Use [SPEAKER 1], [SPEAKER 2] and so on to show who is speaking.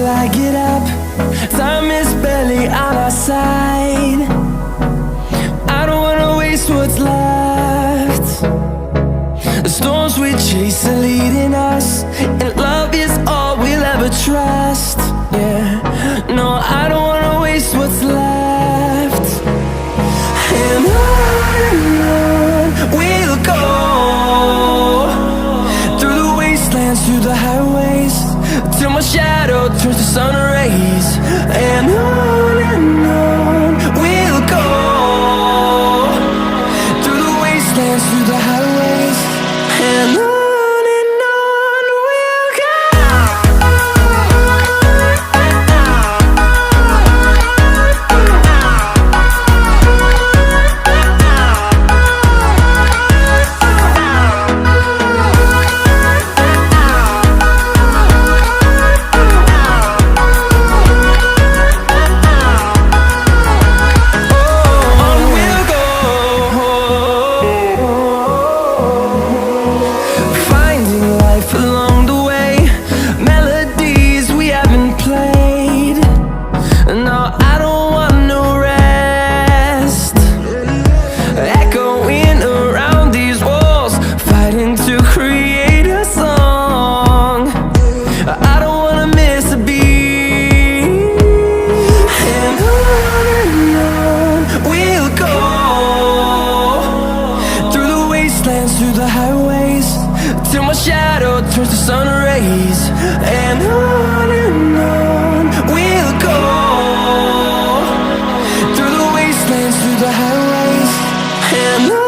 [SPEAKER 1] I get up. Time is barely on our side. I don't wanna waste what's left. The storms we chase are leading us, and love is all we'll ever trust. Yeah, no, I don't wanna waste what's left. And on we'll go, through the wastelands, through the highways, till my shadow turns to sun rays. And on we'll go, through the wastelands, through the highways, and on we'll go. Through the highways, till my shadow turns to sun rays. And on we'll go, through the wastelands, through the highways, and on.